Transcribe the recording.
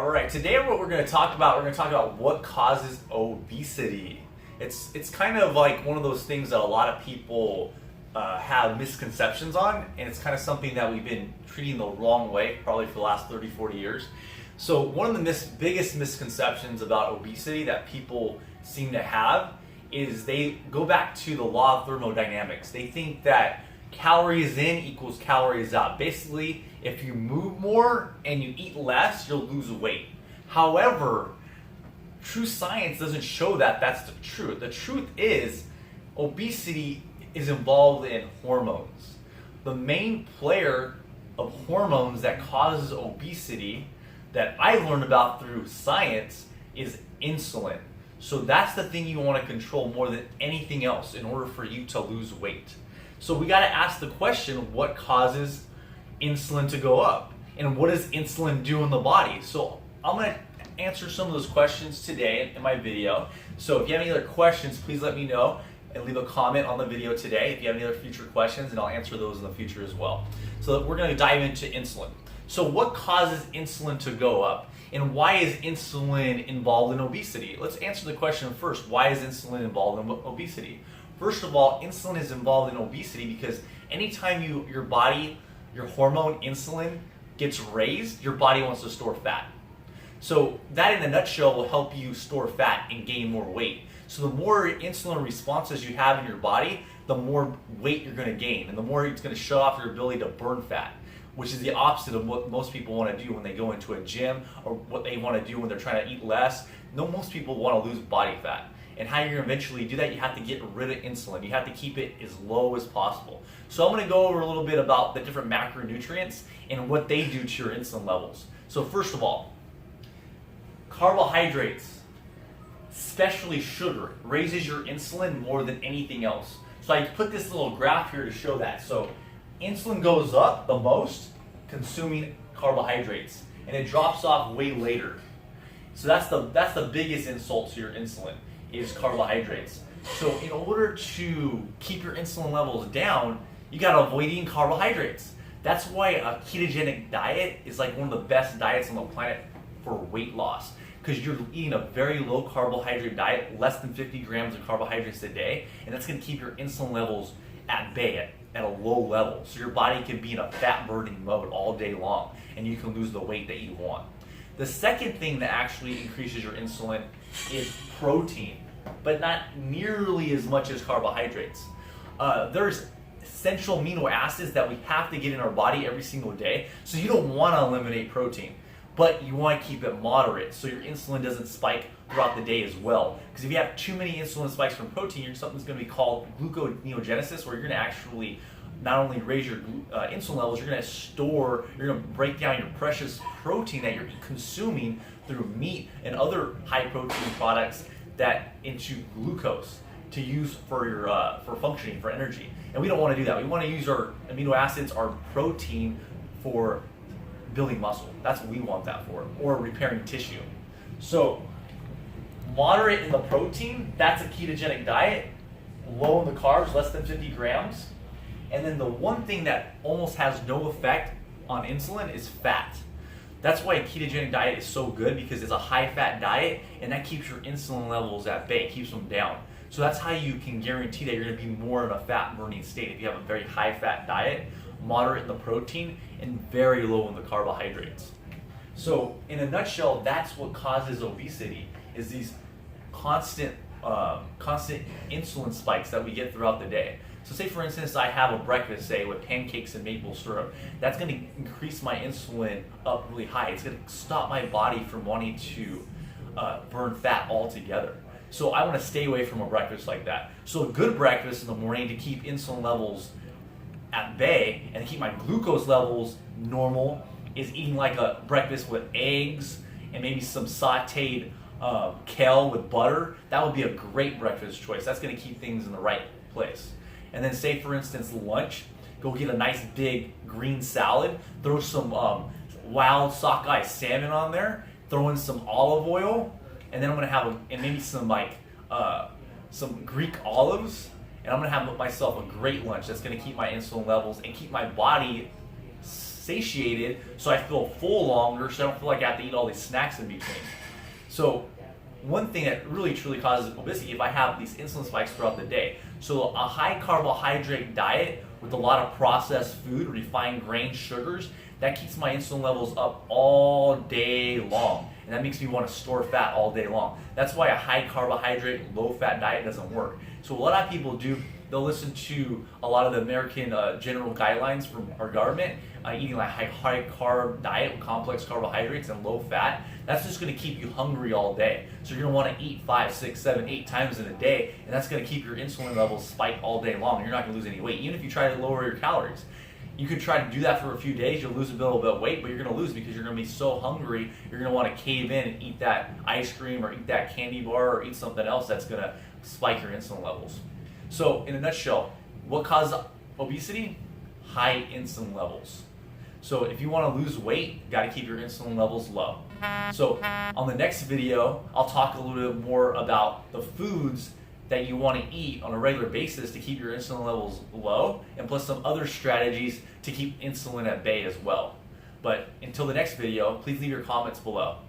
All right, today what we're going to talk about what causes obesity. It's kind of like one of those things that a lot of people have misconceptions on, and it's kind of something that we've been treating the wrong way probably for the last 30, 40 years. So one of the biggest misconceptions about obesity that people seem to have is they go back to the law of thermodynamics. They think that calories in equals calories out. Basically, if you move more and you eat less, you'll lose weight. However, true science doesn't show that that's the truth. The truth is obesity is involved in hormones. The main player of hormones that causes obesity that I learned about through science is insulin. So that's the thing you want to control more than anything else in order for you to lose weight. So we got to ask the question, what causes insulin to go up? And what does insulin do in the body? So I'm going to answer some of those questions today in my video. So if you have any other questions, please let me know and leave a comment on the video today. If you have any other future questions, and I'll answer those in the future as well. So we're going to dive into insulin. So what causes insulin to go up? And why is insulin involved in obesity? Let's answer the question first. Why is insulin involved in obesity? First of all, insulin is involved in obesity because anytime your body, your hormone insulin gets raised, your body wants to store fat. So that in a nutshell will help you store fat and gain more weight. So the more insulin responses you have in your body, the more weight you're going to gain, and the more it's going to show off your ability to burn fat, which is the opposite of what most people want to do when they go into a gym or what they want to do when they're trying to eat less. No, most people want to lose body fat. And how you're going to eventually do that, you have to get rid of insulin. You have to keep it as low as possible. So I'm going to go over a little bit about the different macronutrients and what they do to your insulin levels. So first of all, carbohydrates, especially sugar, raises your insulin more than anything else. So I put this little graph here to show that. So insulin goes up the most consuming carbohydrates, and it drops off way later. So that's the biggest insult to your insulin, is carbohydrates. So in order to keep your insulin levels down, you got to avoid eating carbohydrates. That's why a ketogenic diet is like one of the best diets on the planet for weight loss, because you're eating a very low carbohydrate diet, less than 50 grams of carbohydrates a day, and that's going to keep your insulin levels at bay, at a low level. So your body can be in a fat burning mode all day long, and you can lose the weight that you want. The second thing that actually increases your insulin is protein, but not nearly as much as carbohydrates. There's essential amino acids that we have to get in our body every single day, so you don't want to eliminate protein, but you want to keep it moderate so your insulin doesn't spike throughout the day as well. Because if you have too many insulin spikes from protein, something's going to be called gluconeogenesis, where you're going to actually not only raise your insulin levels, you're going to break down your precious protein that you're consuming through meat and other high protein products into glucose to use for functioning, for energy. And we don't want to do that. We want to use our amino acids, our protein, for building muscle. That's what we want that for, or repairing tissue. So moderate in the protein, that's a ketogenic diet. Low in the carbs, less than 50 grams. And then the one thing that almost has no effect on insulin is fat. That's why a ketogenic diet is so good, because it's a high-fat diet, and that keeps your insulin levels at bay, keeps them down. So that's how you can guarantee that you're going to be more in a fat-burning state if you have a very high-fat diet, moderate in the protein, and very low in the carbohydrates. So in a nutshell, that's what causes obesity, is these constant insulin spikes that we get throughout the day. So say for instance I have a breakfast, say, with pancakes and maple syrup. That's going to increase my insulin up really high. It's going to stop my body from wanting to burn fat altogether. So I want to stay away from a breakfast like that. So a good breakfast in the morning to keep insulin levels at bay and to keep my glucose levels normal is eating like a breakfast with eggs and maybe some sauteed kale with butter. That would be a great breakfast choice. That's going to keep things in the right place. And then say for instance lunch, go get a nice big green salad, throw some wild sockeye salmon on there, throw in some olive oil, and then I'm going to have maybe some Greek olives, and I'm going to have myself a great lunch that's going to keep my insulin levels and keep my body satiated, so I feel full longer, so I don't feel like I have to eat all these snacks in between. So one thing that really truly causes obesity, if I have these insulin spikes throughout the day. So a high carbohydrate diet with a lot of processed food, refined grain sugars, that keeps my insulin levels up all day long. And that makes me want to store fat all day long. That's why a high carbohydrate, low fat diet doesn't work. So what a lot of people do, they'll listen to a lot of the American general guidelines from our government, eating like high carb diet with complex carbohydrates and low fat. That's just going to keep you hungry all day. So you're going to want to eat 5, 6, 7, 8 times in a day, and that's going to keep your insulin levels spiked all day long. You're not going to lose any weight, even if you try to lower your calories. You could try to do that for a few days, you'll lose a little bit of weight, but you're going to lose because you're going to be so hungry, you're going to want to cave in and eat that ice cream or eat that candy bar or eat something else that's going to spike your insulin levels. So in a nutshell, what causes obesity? High insulin levels. So if you want to lose weight, you got to keep your insulin levels low. So on the next video, I'll talk a little bit more about the foods that you want to eat on a regular basis to keep your insulin levels low, and plus some other strategies to keep insulin at bay as well. But until the next video, please leave your comments below.